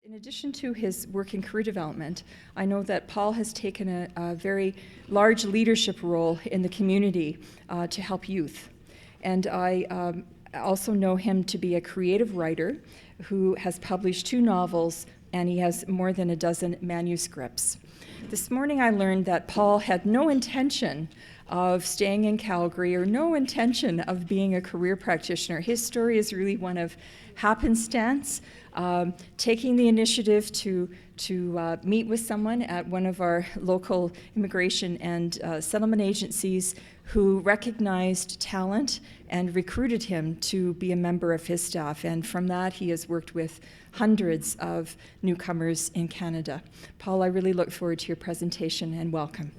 In addition to his work in career development, I know that Paul has taken a very large leadership role in the community to help youth. And I also know him to be a creative writer who has published 2 novels, and he has more than a dozen manuscripts. This morning I learned that Paul had no intention of staying in Calgary or no intention of being a career practitioner. His story is really one of happenstance, taking the initiative to meet with someone at one of our local immigration and settlement agencies who recognized talent and recruited him to be a member of his staff. And from that, he has worked with hundreds of newcomers in Canada. Paul, I really look forward to your presentation, and welcome.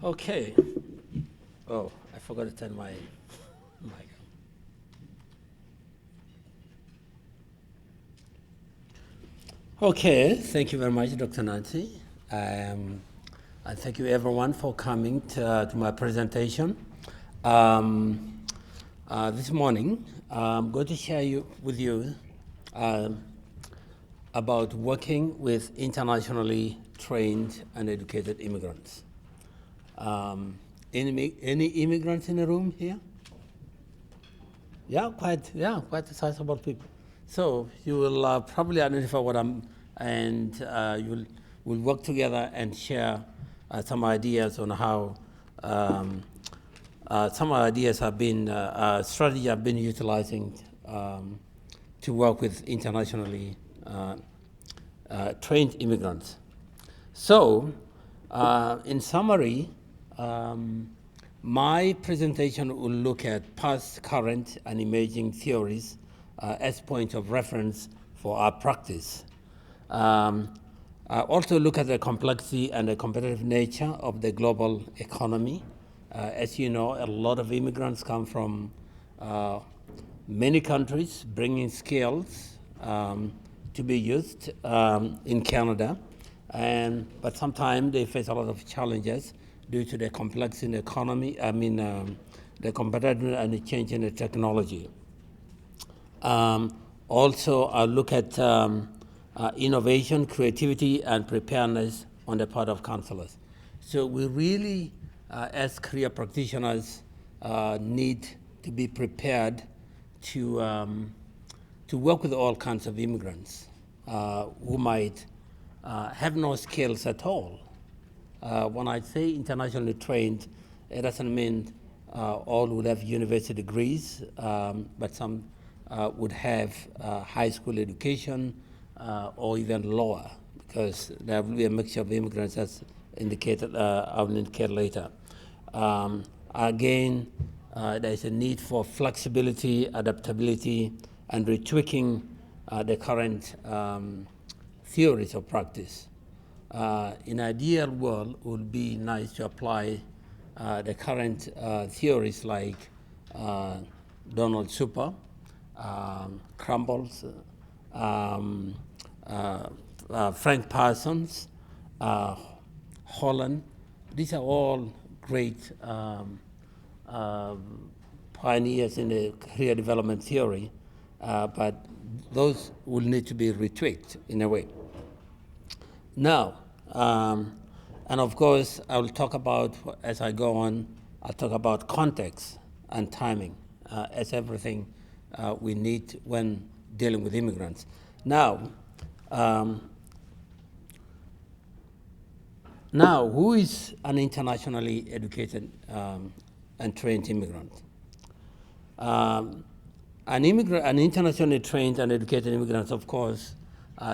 Okay. Oh, I forgot to turn my mic on. Okay, thank you very much, Dr. Nancy. And thank you everyone for coming to my presentation. This morning, I'm going to share with you about working with internationally trained and educated immigrants. Any immigrants in the room here? Yeah, quite a sizable people. So you will probably identify what and we'll work together and share some ideas on how some ideas have been strategy I've been utilizing to work with internationally trained immigrants. So, in summary. My presentation will look at past, current, and emerging theories as points of reference for our practice. I also look at the complexity and the competitive nature of the global economy. As you know, a lot of immigrants come from many countries, bringing skills to be used in Canada, but sometimes they face a lot of challenges due to the complexity in the economy, the competitive and the change in the technology. Also, I'll look at innovation, creativity, and preparedness on the part of counselors. So we really, as career practitioners, need to be prepared to work with all kinds of immigrants who might have no skills at all. When I say internationally trained, it doesn't mean all would have university degrees, but some would have high school education or even lower, because there will be a mixture of immigrants as indicated, I will indicate later. Again, there's a need for flexibility, adaptability, and retweaking the current theories of practice. In an ideal world, it would be nice to apply the current theories like Donald Super, Crumbles, Frank Parsons, Holland. These are all great pioneers in the career development theory, but those will need to be retweaked in a way. Now, and of course, I will talk about, as I go on, I'll talk about context and timing as everything we need when dealing with immigrants. Now, who is an internationally educated and trained immigrant? An internationally trained and educated immigrant, of course,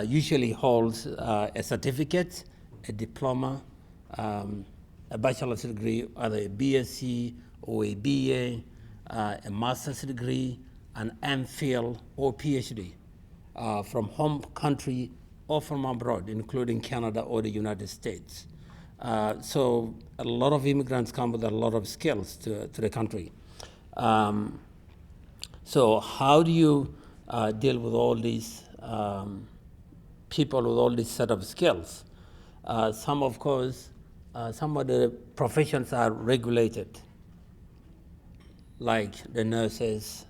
usually holds a certificate, a diploma, a bachelor's degree, either a BSc or a BA, a master's degree, an MPhil or PhD from home country or from abroad, including Canada or the United States. So a lot of immigrants come with a lot of skills to the country. So how do you deal with all these people with all this set of skills? Some, of course, some of the professions are regulated, like the nurses,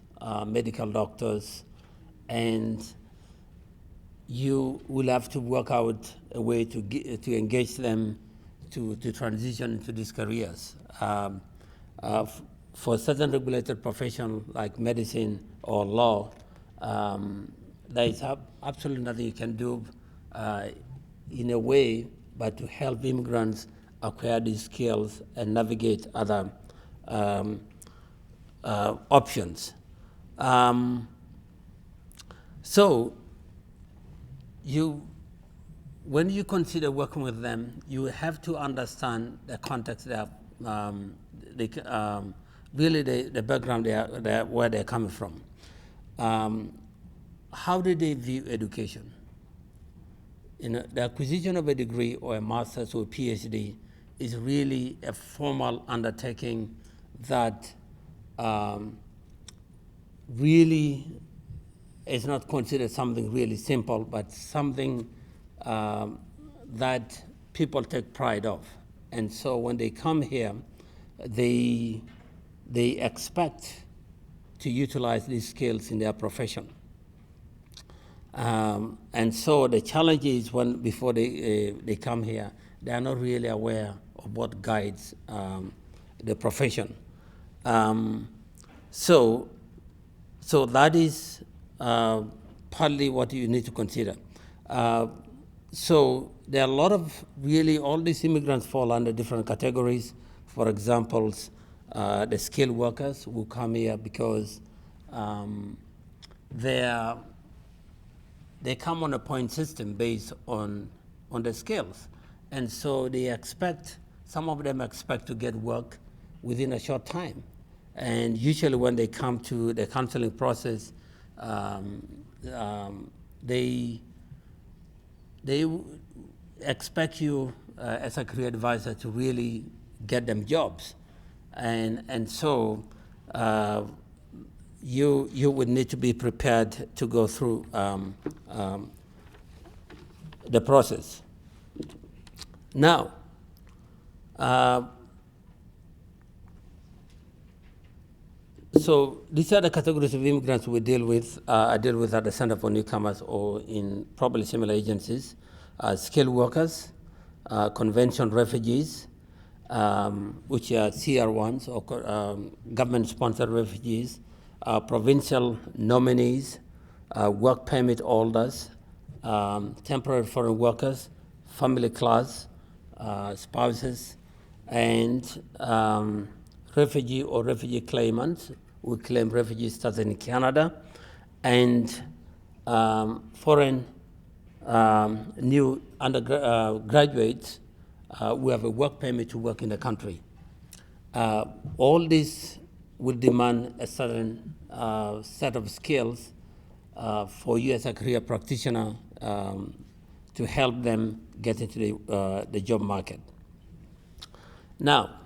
medical doctors, and you will have to work out a way to engage them to transition into these careers. For certain regulated profession like medicine or law, there is absolutely nothing you can do in a way but to help immigrants acquire these skills and navigate other options. So when you consider working with them, you have to understand the context really the background where they're coming from. How do they view education? The acquisition of a degree or a master's or PhD is really a formal undertaking that really is not considered something really simple, but something that people take pride of. And so when they come here, they expect to utilize these skills in their profession. And so the challenge is before they come here, they are not really aware of what guides the profession. So that is partly what you need to consider. So there are a lot of all these immigrants fall under different categories. For example, the skilled workers who come here because they come on a point system based on the skills. And so some of them expect to get work within a short time. And usually when they come to the counseling process, they expect you as a career advisor to really get them jobs. And so you would need to be prepared to go through the process. Now, so these are the categories of immigrants we deal with. I deal with at the Center for Newcomers or in probably similar agencies. Skilled workers, convention refugees, which are CR1s or government-sponsored refugees, provincial nominees, work permit holders, temporary foreign workers, family class, spouses, and refugee or refugee claimants who claim refugee status in Canada, and foreign new undergraduates who have a work permit to work in the country. All this will demand a certain set of skills for you as a career practitioner to help them get into the job market. Now,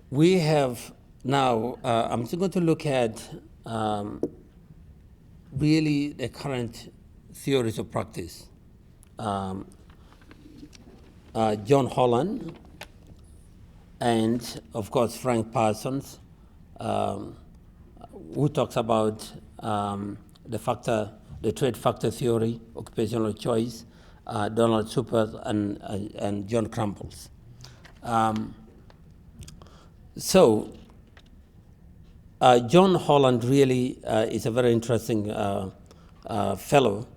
we have now, I'm just going to look at really the current theories of practice. John Holland and, of course, Frank Parsons, who talks about the trade factor theory, occupational choice, Donald Super and John Crumples. John Holland really is a very interesting fellow,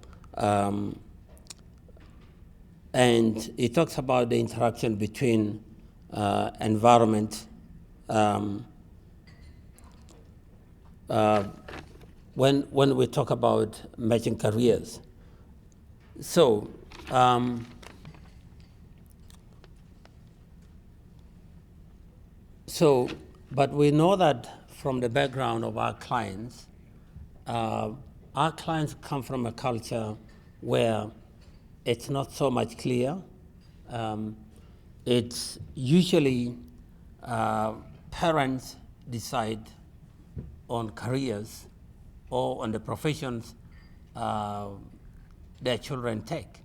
and he talks about the interaction between environment, when we talk about matching careers. But we know that from the background of our clients come from a culture where it's not so much clear. It's usually parents decide on careers or on the professions their children take.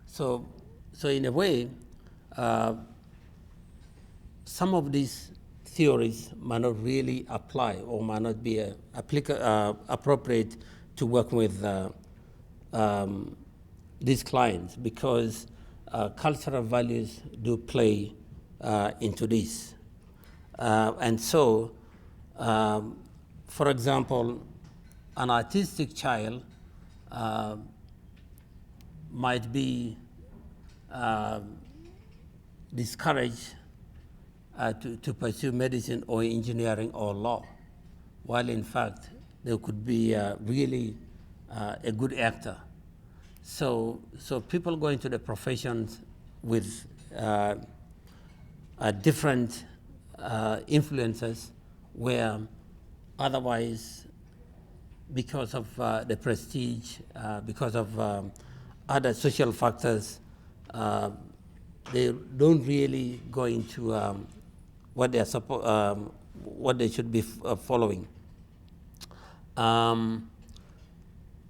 So so in a way, some of these theories might not really apply or might not be appropriate to work with these clients, because cultural values do play into this. And so, for example, an autistic child might be discouraged to pursue medicine or engineering or law, while in fact they could be really a good actor. So people go into the professions with different influences, where otherwise, because of the prestige, because of other social factors, they don't really go into what what they should be following.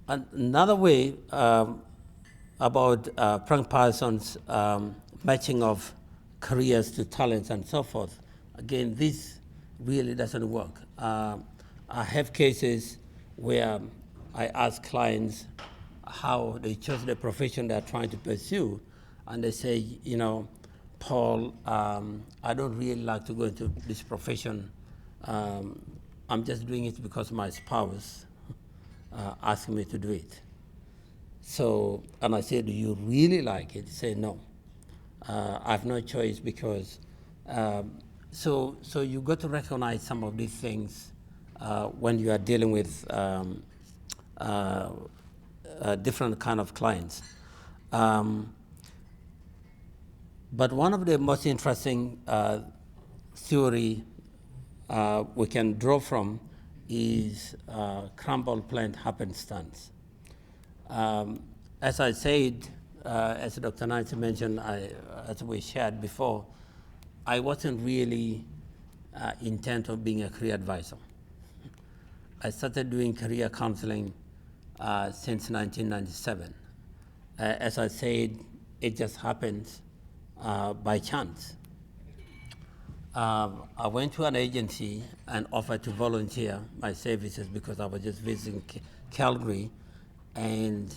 Another way about Frank Parsons' matching of careers to talents and so forth, again, this really doesn't work. I have cases where I ask clients how they chose the profession they're trying to pursue, and they say, you know, Paul, I don't really like to go into this profession. I'm just doing it because my spouse asked me to do it. So, and I said, do you really like it? He said, no. I have no choice because, so you got to recognize some of these things when you are dealing with different kind of clients. But one of the most interesting theory we can draw from is crumble plant happenstance. As I said, as Dr. Nancy mentioned, as we shared before, I wasn't really intent on being a career advisor. I started doing career counseling since 1997. As I said, it just happened by chance. I went to an agency and offered to volunteer my services because I was just visiting Calgary, and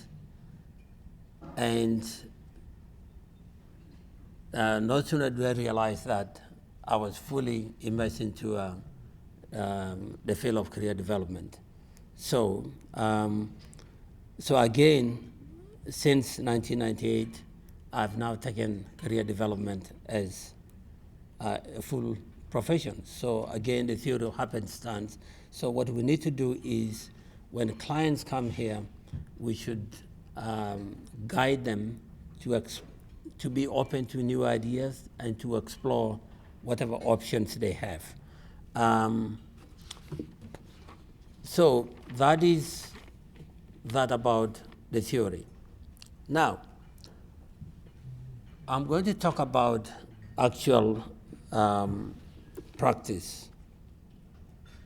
no sooner did I realize that I was fully immersed into the field of career development. So again, since 1998, I've now taken career development as a full profession. So again, the theory of happenstance. So what we need to do is, when clients come here, we should guide them to be open to new ideas and to explore whatever options they have. So that is that about the theory. Now, I'm going to talk about actual practice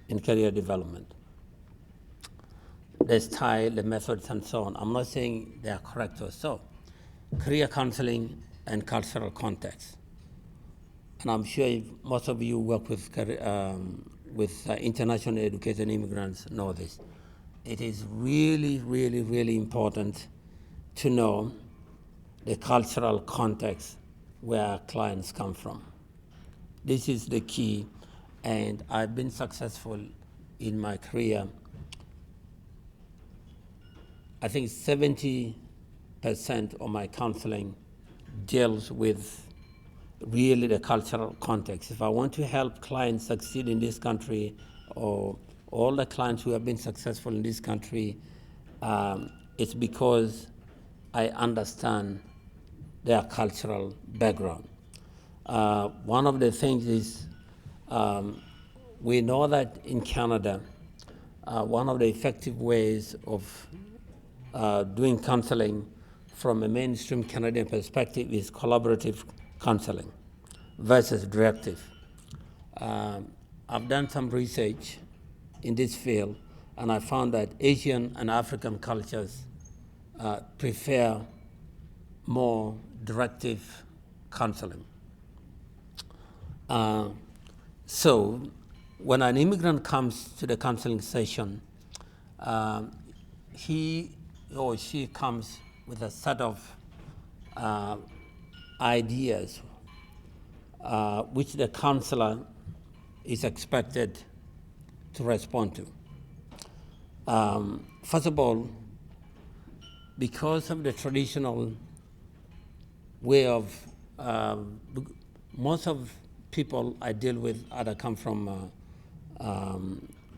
in career development. The style, the methods, and so on. I'm not saying they are correct or so. Career counseling and cultural context. And I'm sure most of you work with international educated immigrants know this. It is really, really, really important to know the cultural context where clients come from. This is the key, and I've been successful in my career. I think 70% of my counseling deals with really the cultural context. If I want to help clients succeed in this country, or all the clients who have been successful in this country, it's because I understand their cultural background. One of the things is, we know that in Canada, one of the effective ways of doing counseling from a mainstream Canadian perspective is collaborative counseling versus directive. I've done some research in this field, and I found that Asian and African cultures prefer more directive counseling. So when an immigrant comes to the counseling session, he or she comes with a set of ideas which the counselor is expected to respond to. First of all, because of the traditional way of most of people I deal with either come from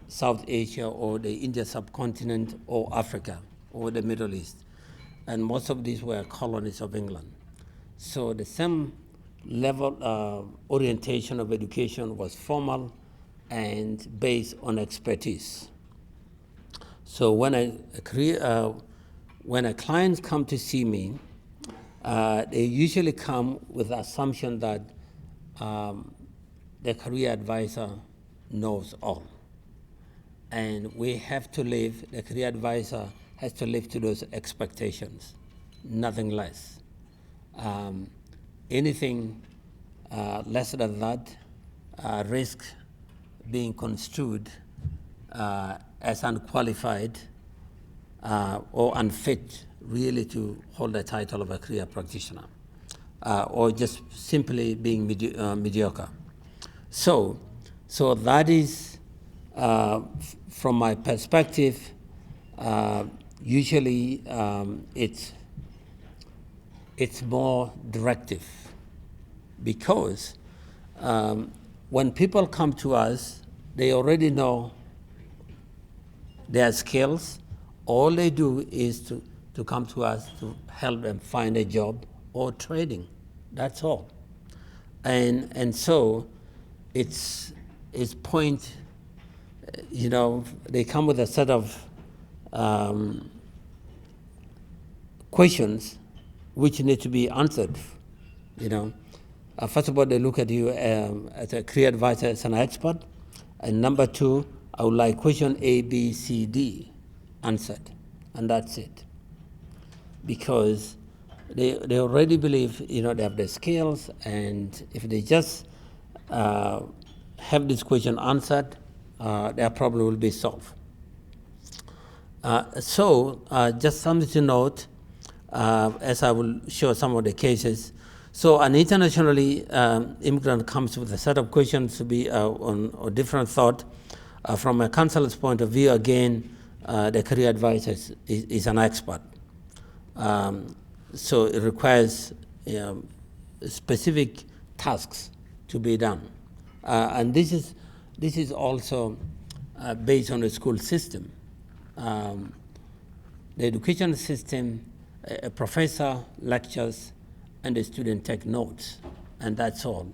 South Asia or the Indian subcontinent or Africa or the Middle East. And most of these were colonies of England. So the same level orientation of education was formal and based on expertise. So when a client come to see me, they usually come with the assumption that the career advisor knows all. And we have to live, the career advisor has to live to those expectations, nothing less. Anything less than that risk being construed as unqualified or unfit really to hold the title of a career practitioner, or just simply being mediocre. So that is, from my perspective, usually it's more directive, because when people come to us, they already know their skills. All they do is to come to us to help them find a job or trading. That's all. And so it's point, they come with a set of questions which need to be answered. First of all, they look at you as a career advisor, as an expert. And number two, I would like question A, B, C, D answered. And that's it. Because they already believe, they have the skills, and if they just have this question answered, their problem will be solved. So just something to note, as I will show some of the cases. So an internationally immigrant comes with a set of questions to be on a different thought. From a counselor's point of view, again, the career advisor is an expert. So it requires specific tasks to be done. And this is also based on the school system. The education system, a professor lectures and the student take notes, and that's all.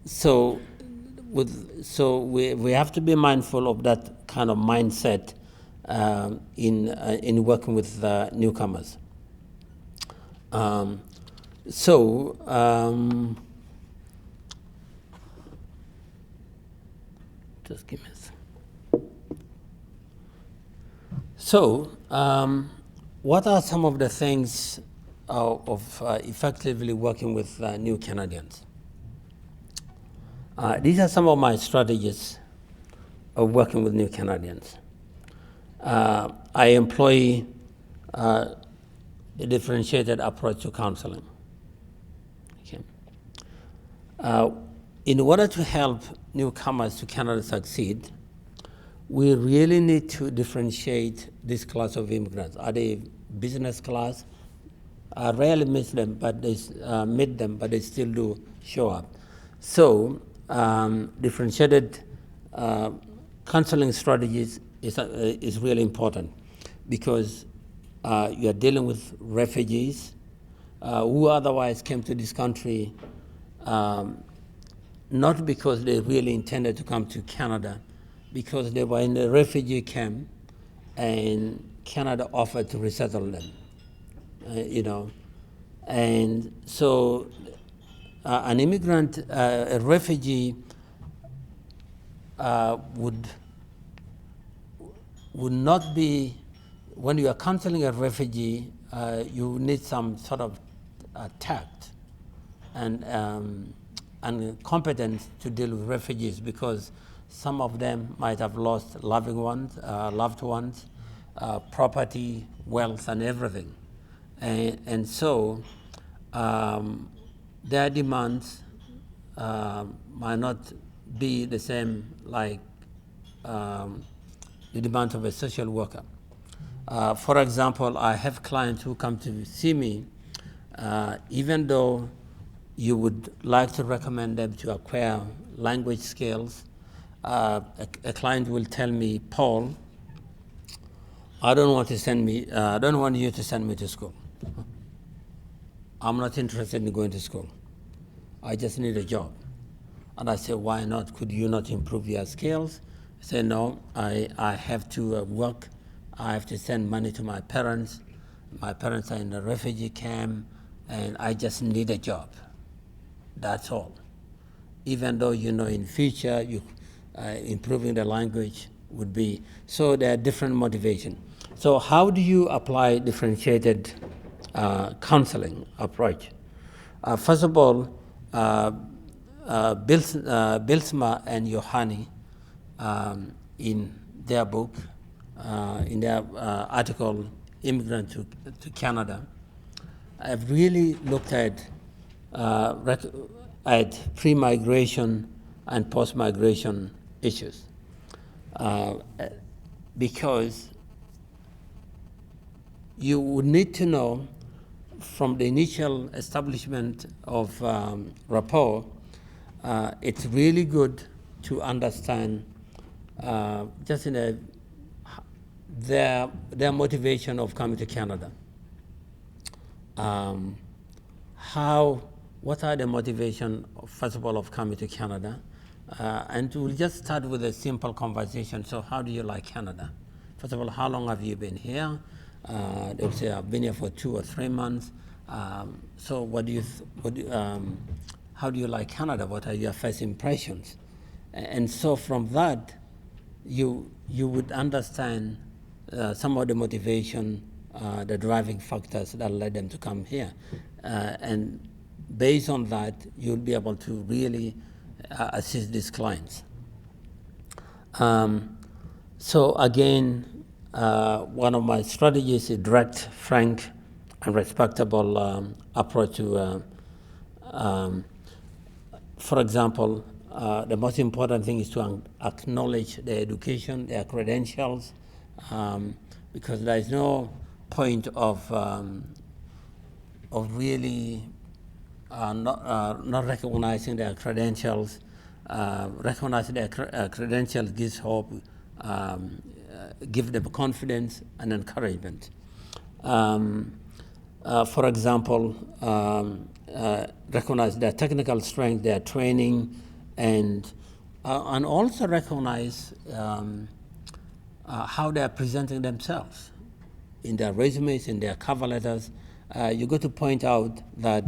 So we have to be mindful of that kind of mindset in working with newcomers. Just give me a second. So, what are some of the things of effectively working with new Canadians? These are some of my strategies of working with new Canadians. I employ a differentiated approach to counseling. Okay. In order to help newcomers to Canada succeed, we really need to differentiate this class of immigrants. Are they business class? I rarely meet them, but they still do show up. So differentiated counseling strategies is really important, because you are dealing with refugees who otherwise came to this country not because they really intended to come to Canada, because they were in a refugee camp and Canada offered to resettle them, And so an immigrant, a refugee would not be, when you are counseling a refugee, you need some sort of tact and competence to deal with refugees, because some of them might have lost loved ones, property, wealth, and everything. And so their demands might not be the same like the demands of a social worker. For example, I have clients who come to see me, even though you would like to recommend them to acquire language skills, a client will tell me, Paul, I don't want you to send me to school. I'm not interested in going to school. I just need a job. And I say, why not? Could you not improve your skills? I say, no, I have to work. I have to send money to my parents. My parents are in a refugee camp, and I just need a job. That's all. Even though, in future, improving the language would be. So there are different motivations. So how do you apply differentiated counseling approach? First of all, Bilsma and Yohani, in their book, in their article, Immigrant to Canada, have really looked at pre-migration and post-migration issues, because you would need to know from the initial establishment of rapport, it's really good to understand just their motivation of coming to Canada. What are the motivation, first of all, of coming to Canada? And we'll just start with a simple conversation. So how do you like Canada? First of all, how long have you been here? They'll say, I've been here for 2 or 3 months. So how do you like Canada? What are your first impressions? And so from that, you would understand some of the motivation, the driving factors that led them to come here. And based on that, you'll be able to really assist these clients. So again, one of my strategies is direct, frank, and respectable approach to, for example, the most important thing is to acknowledge their education, their credentials, because there is no point of really not recognizing their credentials. Recognizing their credentials gives hope, give them confidence and encouragement. For example, recognize their technical strength, their training, and also recognize how they are presenting themselves in their resumes, in their cover letters. You got to point out that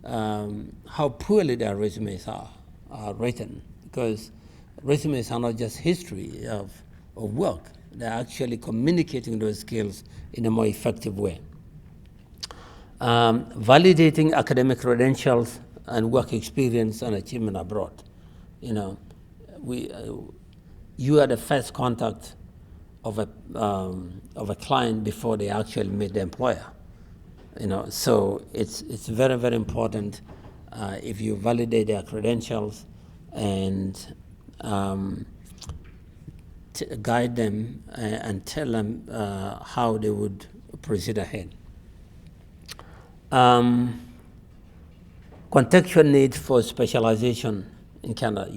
how poorly their resumes are written, because resumes are not just history of work. They're actually communicating those skills in a more effective way. Validating academic credentials and work experience and achievement abroad. You are the first contact of a client before they actually meet the employer. So it's very, very important if you validate their credentials and guide them and tell them how they would proceed ahead. Contextual need for specialization in Canada.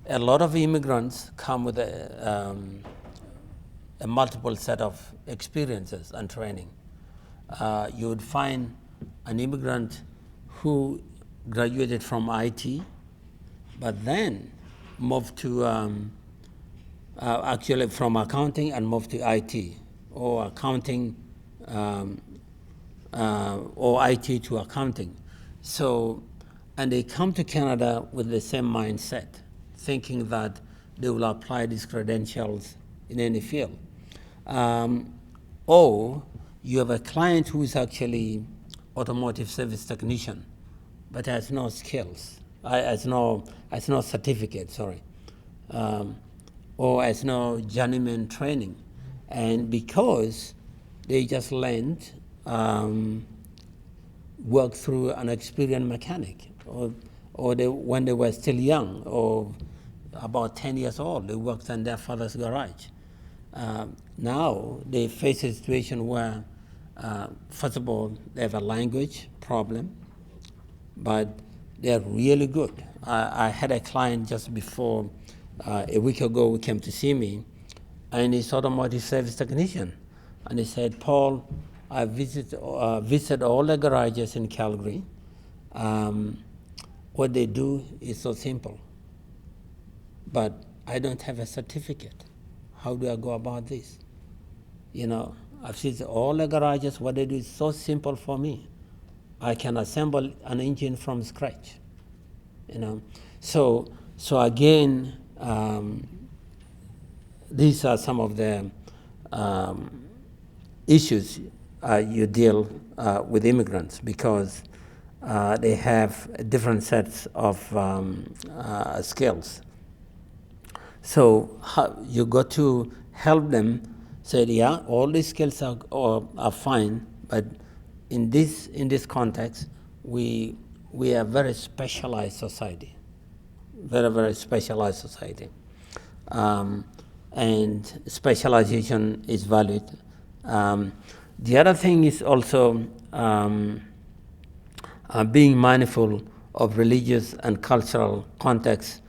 A lot of immigrants come with a multiple set of experiences and training. You would find an immigrant who graduated from IT, but then moved to actually from accounting and moved to IT, or accounting or IT to accounting. So, and they come to Canada with the same mindset, thinking that they will apply these credentials in any field. Or you have a client who is actually automotive service technician, but has no skills, has no certificate, sorry, or has no journeyman training, and because they just learned, work through an experienced mechanic, or when they were still young, or about 10 years old, they worked in their father's garage. Now they face a situation where, first of all, they have a language problem, but they're really good. I had a client just before, a week ago, who came to see me, and he's automotive service technician. And he said, Paul, I visited all the garages in Calgary. What they do is so simple, but I don't have a certificate. How do I go about this? You know, I've seen all the garages, what they do is so simple for me. I can assemble an engine from scratch, you know. So again, these are some of the issues you deal with immigrants, because they have different sets of skills. So you got to help them say, yeah, all these skills are fine, but in this context, we are a very specialized society, very, very specialized society. And specialization is valued. The other thing is also being mindful of religious and cultural context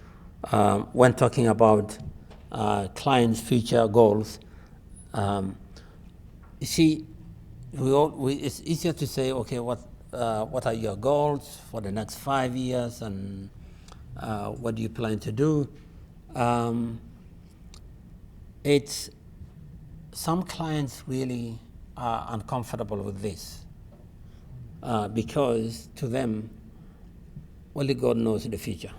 when talking about clients' future goals. You see, it's easier to say, okay, what are your goals for the next 5 years, and what do you plan to do? Some clients really are uncomfortable with this because to them, only God knows the future.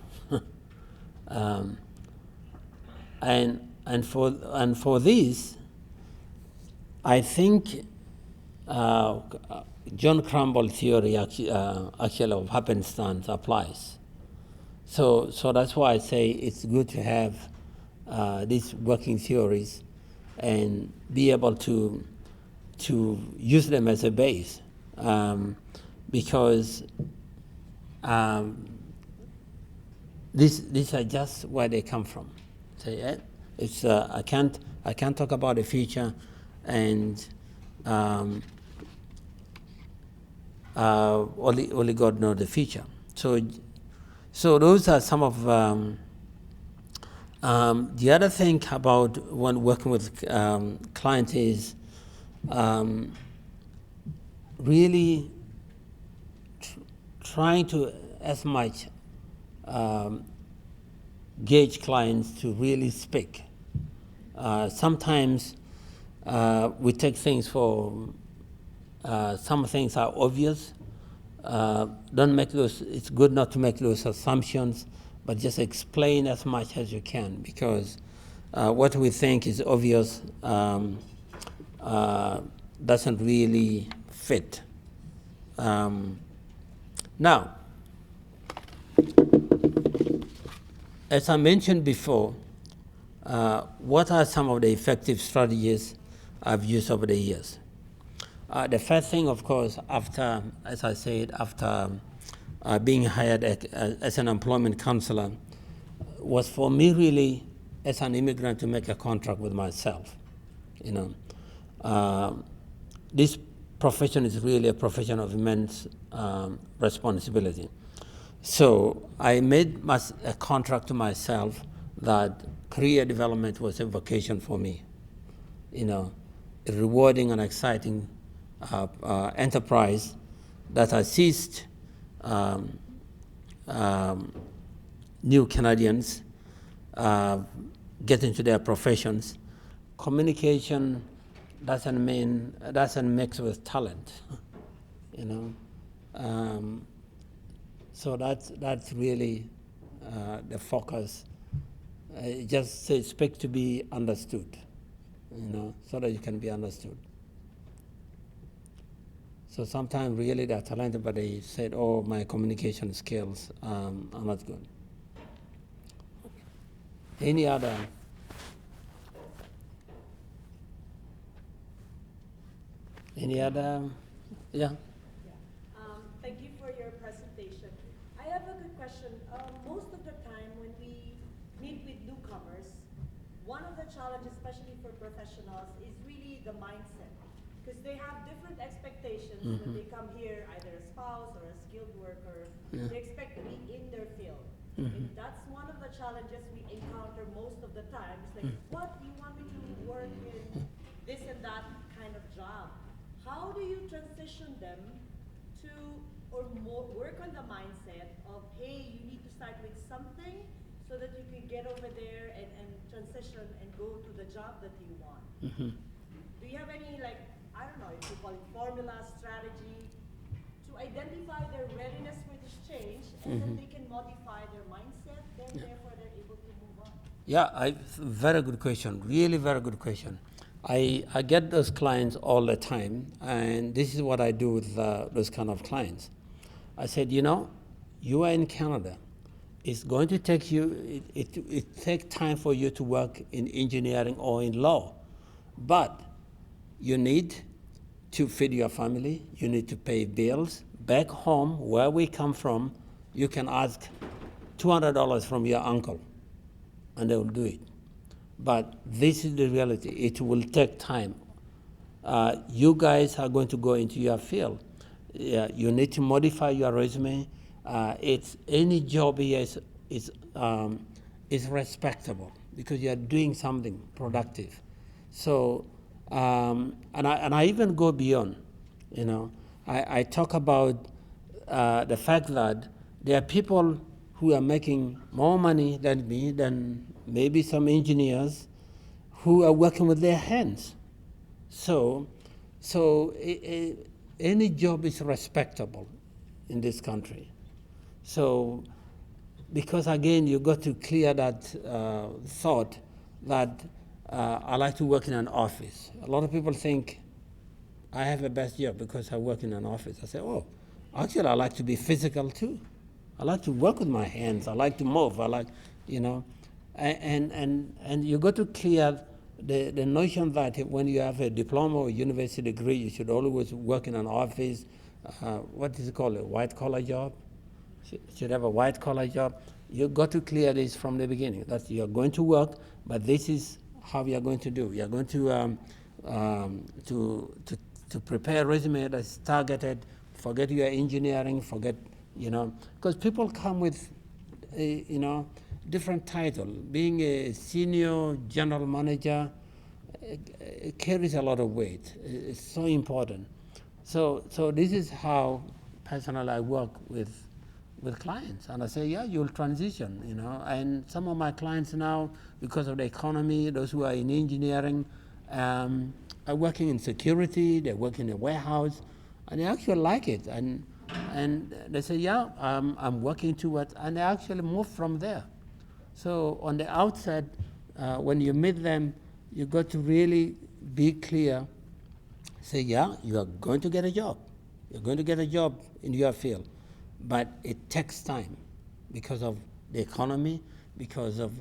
And for this, I think John Crumble theory actually of happenstance applies. So that's why I say it's good to have these working theories and be able to use them as a base, because these are just where they come from. Say, it's I can't talk about the future, and only God knows the future. So those are some of the other thing about when working with clients is really trying to as much gauge clients to really speak. Sometimes we take things for some things are obvious. Don't make those. It's good not to make those assumptions, but just explain as much as you can, because what we think is obvious doesn't really fit. Now, as I mentioned before, what are some of the effective strategies I've used over the years? The first thing, of course, after, as I said, after being hired as an employment counselor, was for me really, as an immigrant, to make a contract with myself. You know, this profession is really a profession of immense responsibility. So I made a contract to myself that career development was a vocation for me. You know, a rewarding and exciting enterprise that assist new Canadians get into their professions. Communication doesn't mix with talent, you know. So that's really the focus. Just say, expect to be understood, you know, so that you can be understood. So sometimes really they're talented, but they said, oh, my communication skills are not good. Any other? Any other? Yeah. Thank you for your presentation. I have a good question. Most of the time when we meet with newcomers, one of the challenges, especially for professionals, is really the mindset. Because they have different expectations when they come here, either a spouse or a skilled worker. Yeah. They expect to be in their field. And that's one of the challenges we encounter most of the time. It's like, what, you want me to work in this and that kind of job? How do you transition them to, or more, work on the mindset of, hey, you need to start with something so that you can get over there and transition and go to the job that you want? Do you have any, like, I don't know if you call it formula, strategy, to identify their readiness for this change, and then they can modify their mindset, then therefore they're able to move on? Yeah, very good question. Really very good question. I get those clients all the time, and this is what I do with those kind of clients. I said, you know, you are in Canada. It's going to take you, it takes time for you to work in engineering or in law, but you need to feed your family, you need to pay bills. Back home, where we come from, you can ask $200 from your uncle, and they will do it. But this is the reality. It will take time. You guys are going to go into your field. You need to modify your resume. It's any job here is respectable because you are doing something productive. So, and I even go beyond. You know, I talk about the fact that there are people who are making more money than me, than maybe some engineers who are working with their hands. So any job is respectable in this country. So, because again, you got to clear that thought that I like to work in an office. A lot of people think I have a best job because I work in an office. I say, oh, actually, I like to be physical too. I like to work with my hands. I like to move. I like, you know, and you got to clear the notion that when you have a diploma or university degree, you should always work in an office. What is it called? A white collar job? Should have a white collar job. You got to clear this from the beginning. That you're going to work, but this is how you're going to do. You're going to prepare a resume that's targeted. Forget your engineering. Forget, you know, because people come with, you know, different title. Being a senior general manager it carries a lot of weight. It's so important. So this is how personally I work with clients, and I say, yeah, you'll transition, you know. And some of my clients now, because of the economy, those who are in engineering, are working in security. They work in a warehouse, and they actually like it. And they say, yeah, I'm working towards, and they actually move from there. So on the outset, when you meet them, you got to really be clear. Say, yeah, you are going to get a job. You're going to get a job in your field. But it takes time because of the economy, because of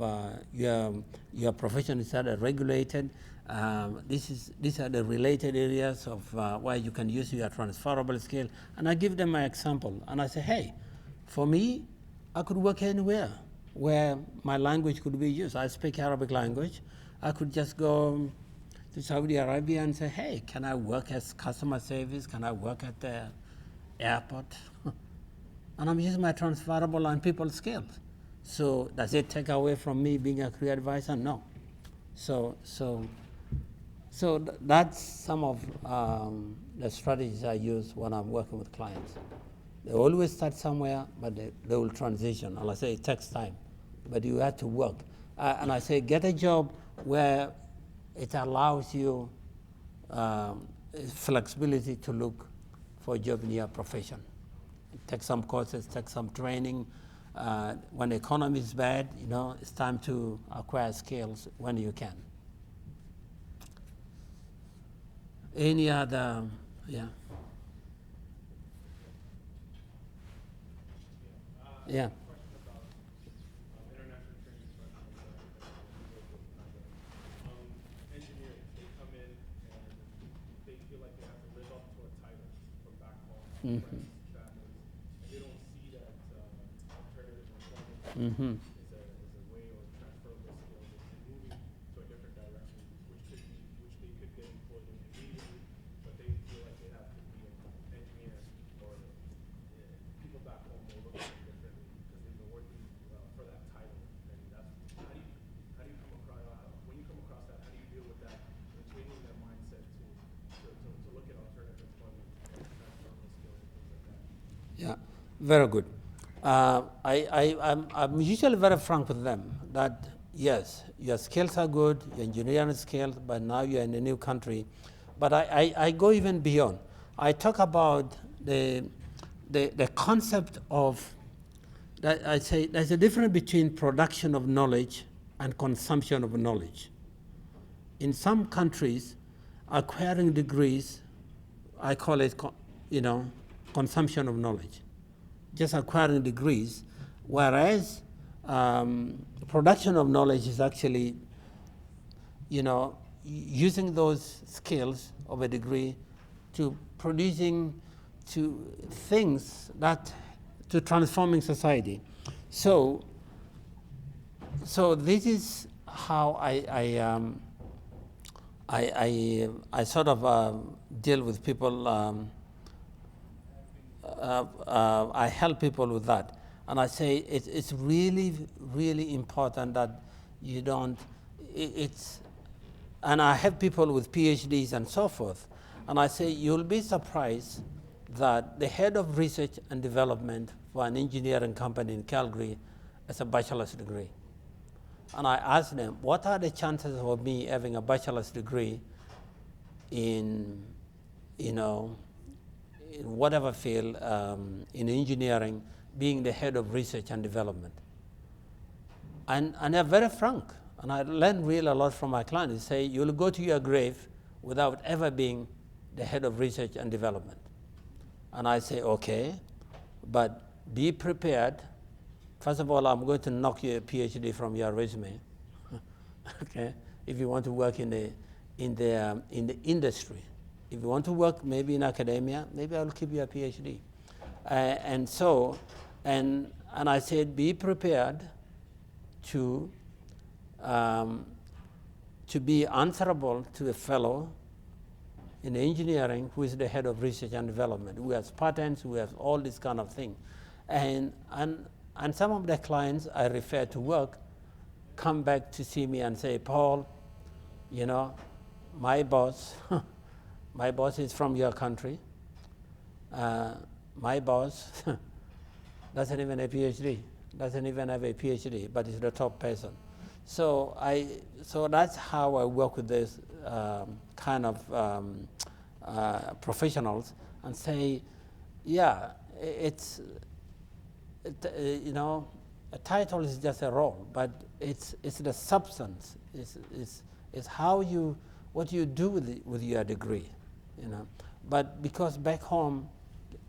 your profession is regulated. These are the related areas of where you can use your transferable skill. And I give them my example. And I say, hey, for me, I could work anywhere where my language could be used. I speak Arabic language. I could just go to Saudi Arabia and say, hey, can I work as customer service? Can I work at the airport? And I'm using my transferable and people skills. So does it take away from me being a career advisor? No. So that's some of the strategies I use when I'm working with clients. They always start somewhere, but they will transition. And I say it takes time, but you have to work. And I say get a job where it allows you flexibility to look for a job in your profession. Take some courses, take some training. When the economy is bad, you know, it's time to acquire skills when you can. Any other, yeah? Yeah. Question about international training professionals engineers. They come in and they feel like they have to live up to a title from back home, friends, families, and they don't see that alternative employment is a way or transferable skills and moving to a different direction, which they could get employed in immediately, but they feel like they have to be an engineer or people back home will look at them differently because they've been working for that title. And that's how do you come across when you come across that? How do you deal with that and changing that mindset to look at alternative employment and transferable skills and things like that? Yeah, very good. I'm usually very frank with them that yes, your skills are good, your engineering skills, but now you're in a new country. But I go even beyond. I talk about the concept of that. I say there's a difference between production of knowledge and consumption of knowledge. In some countries, acquiring degrees, I call it, consumption of knowledge, just acquiring degrees, whereas production of knowledge is actually, using those skills of a degree to producing to things that to transforming society. So this is how I sort of deal with people. I help people with that, and I say it's really, really important that you don't. And I have people with PhDs and so forth, and I say you'll be surprised that the head of research and development for an engineering company in Calgary has a bachelor's degree. And I asked them, what are the chances of me having a bachelor's degree in, in whatever field, in engineering, being the head of research and development? And they're very frank. And I learned really a lot from my clients. They say, you'll go to your grave without ever being the head of research and development. And I say, okay, but be prepared. First of all, I'm going to knock your PhD from your resume, okay? If you want to work in the industry. If you want to work maybe in academia, maybe I'll keep your PhD. And I said, be prepared to be answerable to a fellow in engineering who is the head of research and development, who has patents, who has all this kind of thing. And some of the clients I refer to work come back to see me and say, Paul, my boss, my boss is from your country. My boss doesn't even have a PhD, doesn't even have a PhD, but is the top person. So that's how I work with this kind of professionals and say, yeah, a title is just a role, but it's the substance. It's what you do with your degree, But because back home,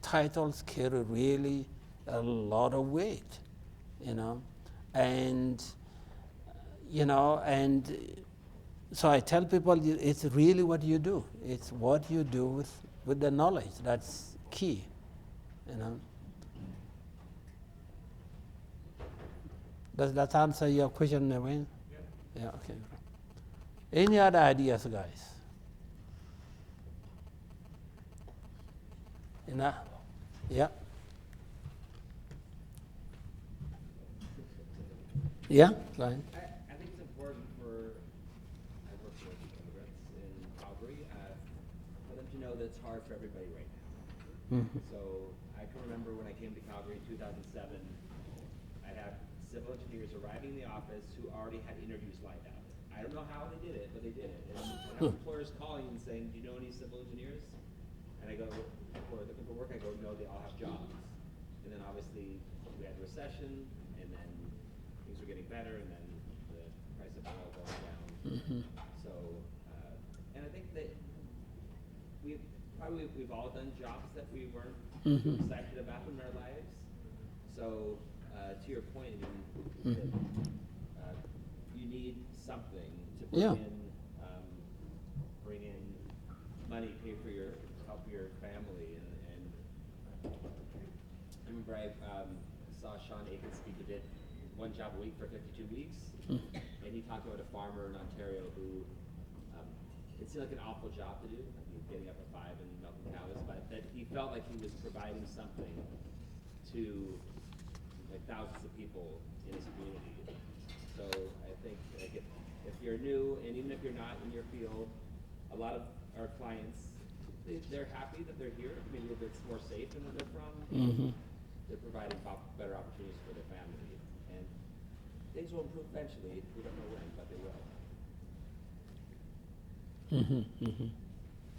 titles carry really a lot of weight, and so I tell people it's really what you do. It's what you do with the knowledge that's key, Does that answer your question, Wayne? Yeah, okay. Any other ideas, guys? Yeah. Yeah, go ahead. I think it's important I've worked with immigrants in Calgary, for them to know that it's hard for everybody right now. So I can remember when I came to Calgary in 2007, I had civil engineers arriving in the office who already had interviews lined up. I don't know how they did it, but they did it. And I have employers calling and saying, do you know any civil engineers? And I go, who are looking for work? I go, no, they all have jobs. And then obviously we had the recession, and then things were getting better, and then the price of oil going down. So, and I think that we've all done jobs that we weren't too excited about in our lives. So to your point, I mean, that, you need something to Yeah. Bring in money, help your family, and I remember I saw Sean Aiken speak. He did one job a week for 52 weeks, and he talked about a farmer in Ontario who it seemed like an awful job to do, getting up at 5 and milking cows, but that he felt like he was providing something to like thousands of people in his community. So I think like if you're new, and even if you're not in your field, a lot of our clients, they're happy that they're here, maybe a bit more safe than where they're from. They're providing better opportunities for their family, and things will improve eventually. We don't know when, but they will.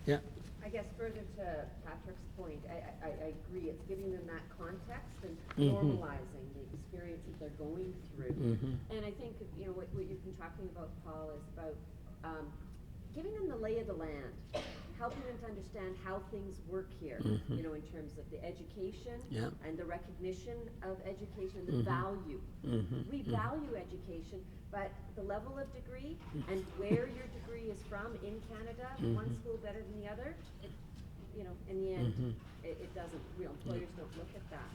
Yeah. I guess further to Patrick's point, I agree. It's giving them that context and normalizing the experience that they're going through. And I think what you've been talking about, Paul, is about giving them the lay of the land, helping them to understand how things work here. In terms of the education and the recognition of education, and the value. We value education, but the level of degree and where your degree is from in Canada, one school better than the other, in the end, it doesn't, employers don't look at that.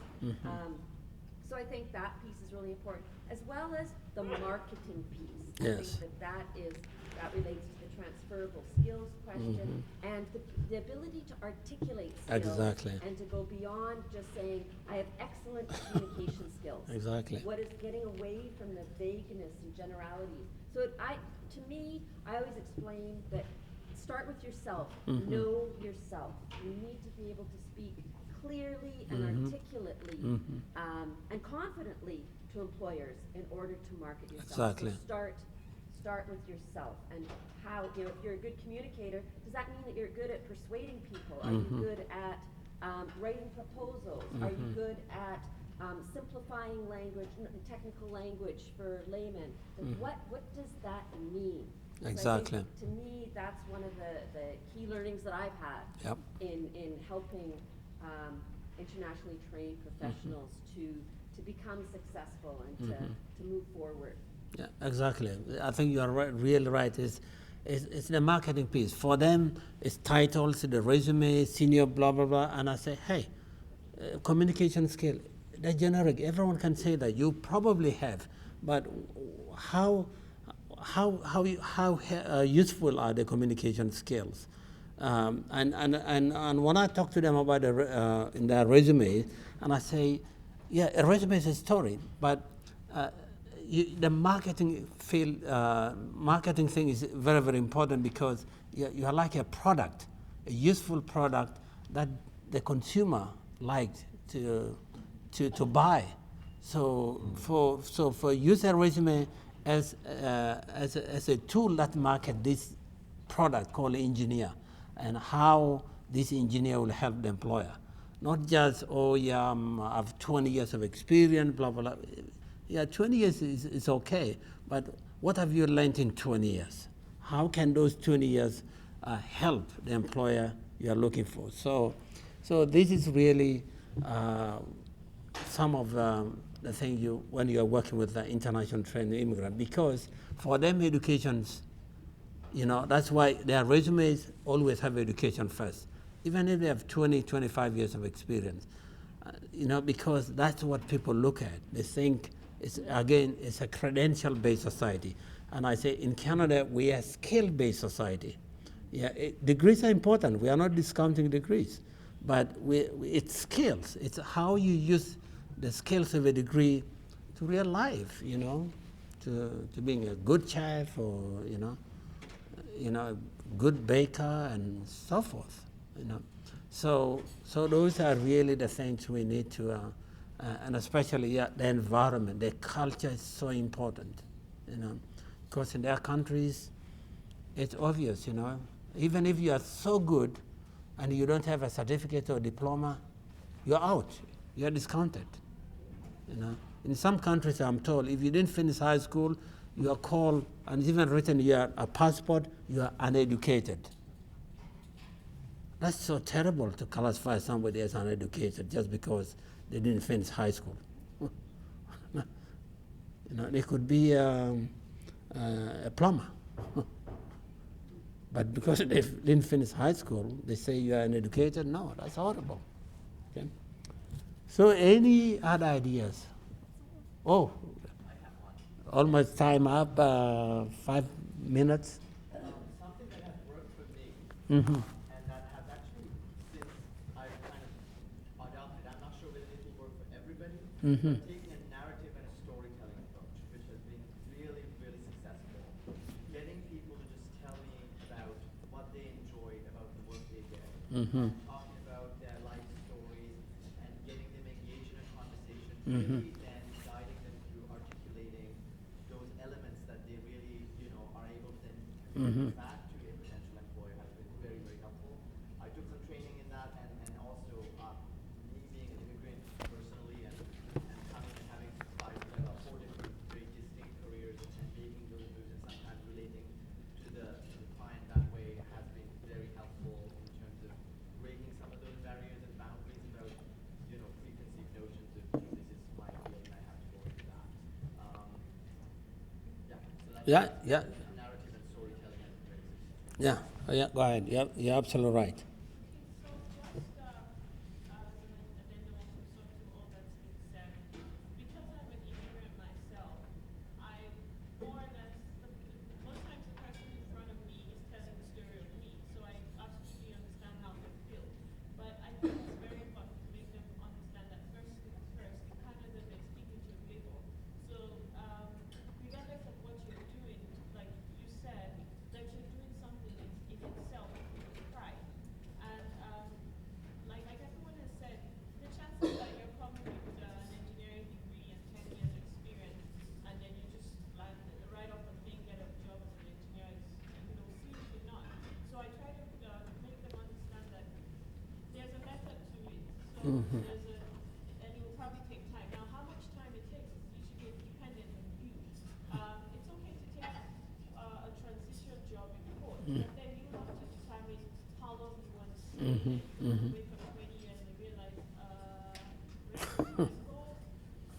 So I think that piece is really important, as well as the marketing piece. Yes. I think that relates to the transferable skills question and the ability to articulate skills. Exactly. And to go beyond just saying, I have excellent communication skills. Exactly. What is getting away from the vagueness and generalities. So to me, I always explain that start with yourself. Know yourself. You need to be able to speak clearly and articulately and confidently to employers in order to market yourself. Exactly. So start with yourself, and how, if you're a good communicator, does that mean that you're good at persuading people? Are you good at writing proposals? Are you good at simplifying language, technical language for laymen? What does that mean? Exactly. So I think, to me, that's one of the key learnings that I've had in helping internationally trained professionals to become successful and to move forward. Yeah, exactly. I think you are really right. It's the marketing piece. For them, it's titles, the resume, senior, blah, blah, blah. And I say, hey, communication skill, they're generic. Everyone can say that. You probably have. But how useful are the communication skills? And when I talk to them about in their resume, and I say, yeah, a resume is a story, but the marketing field, marketing thing is very, very important, because you are like a product, a useful product that the consumer liked to buy. So for use a resume as a tool that market this product called engineer, and how this engineer will help the employer. Not just, oh yeah, I have 20 years of experience, blah, blah, blah. Yeah, 20 years is okay, but what have you learned in 20 years? How can those 20 years help the employer you are looking for? So this is really some of the things when you are working with the international trained immigrant, because for them education's, that's why their resumes always have education first, even if they have 20, 25 years of experience, because that's what people look at. They think, it's a credential-based society. And I say, in Canada, we are a skill-based society. Yeah, degrees are important. We are not discounting degrees, but it's skills. It's how you use the skills of a degree to real life, to being a good chef, or, a good baker, and so forth, So those are really the things we need to, and especially the environment, the culture is so important, because in their countries, it's obvious, even if you are so good and you don't have a certificate or diploma, you're out, you're discounted, In some countries, I'm told, if you didn't finish high school, you are called, and it's even written here, a passport, you are uneducated. That's so terrible to classify somebody as uneducated just because they didn't finish high school. It could be a plumber. But because they didn't finish high school, they say you are an educator. No, that's horrible. Okay? So any other ideas? Oh, almost time up, 5 minutes. Something that has worked for me, Mm-hmm. and that has actually, since I've kind of adopted, I'm not sure whether it will work for everybody, Mm-hmm. but taking a narrative and a storytelling approach, which has been really, really successful. Getting people to just tell me about what they enjoyed about the work they did, Mm-hmm. talking about their life stories, and getting them engaged in a conversation, Mhm. really then guiding them through articulating those elements that they really, are able to then Mhm. communicate back to a potential employer has been very, very helpful. I took some training in that, and also me being an immigrant personally, and coming and having five, 4 different very distinct careers, and making those moves and sometimes relating to the client that way has been very helpful in terms of breaking some of those barriers and boundaries about, preconceived notions of this is my field and I have to go into that. So that's Yeah, yeah. narrative and storytelling as it relates. Yeah, yeah, go ahead. You're absolutely right. So just as an addendum also to all that's been said, because I'm an immigrant myself, I more or less, most times the person in front of me is telling the story of me, so I absolutely understand how they feel. But I think it's very important to make them understand that first things first, in Canada they're speaking to people. So regardless of what you're doing, like you said, that you're doing something in itself with pride. And like everyone has said, the chances that you're coming with an engineering degree and 10 years experience, and then you just land right off the thing, get a job as an engineer is, seems to not. So I try to make them understand that there's a method to it. So there's a, and it will probably take time. Now, how much time it takes is usually dependent on you. It's okay to take a transition job in court, but then you have to determine how long you want to stay. Wait for 20 years and realize, let's go.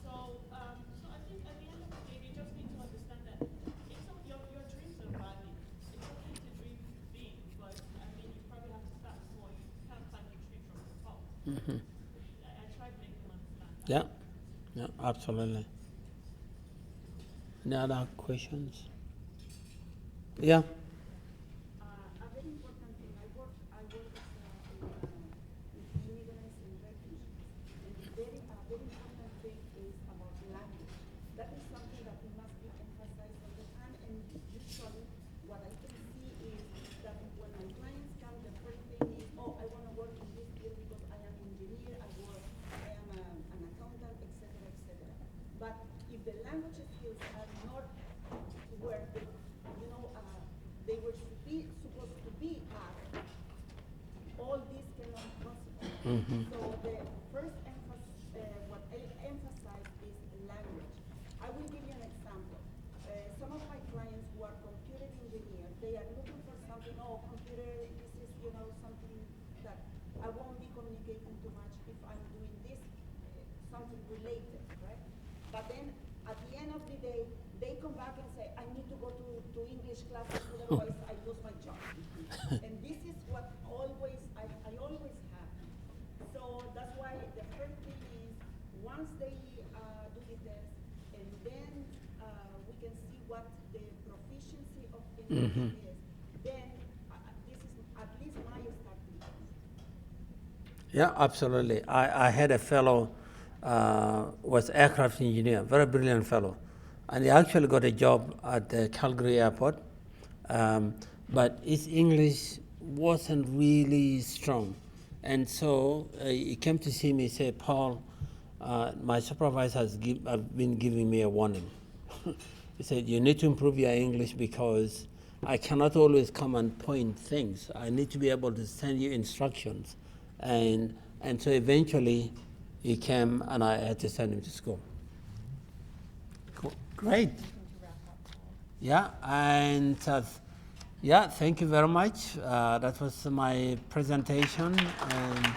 So I think at the end of the day, they just need to understand that your dreams are valid. It's okay to dream big, but you probably have to start small. You can't climb the tree from the top. I try to make them understand that. Yeah, absolutely. Any other questions? Yeah. A very important thing. I work with immigrants and refugees, and a very important thing is about language. That is something that we must be emphasized all the time. And usually, what I can see is that when my clients come, the first thing is, oh, I want to work in this field because I am an engineer, I am an accountant, etc., etc. But if the language skills are not where they were supposed to be at, all this cannot be possible. So the first what I emphasize is language. I will give you an example. Some of my clients who are computer engineers, they are looking for something, computer, this is, something that I won't be communicating too much if I'm doing this, something related, right? But then at the end of the day, they come back and say, I need to go to English classes, otherwise I lose my job. And this is what I always have. So that's why the first thing is, once they do the test, and then we can see what the proficiency of English is, then this is at least my starting point. Yeah, absolutely. I had a fellow was aircraft engineer, very brilliant fellow, and he actually got a job at the Calgary airport, but his English wasn't really strong, and so he came to see me. He said, "Paul, my supervisor has been giving me a warning." He said, "You need to improve your English because I cannot always come and point things. I need to be able to send you instructions." And so eventually he came and I had to send him to school. Cool. Great. Yeah, and thank you very much. That was my presentation. And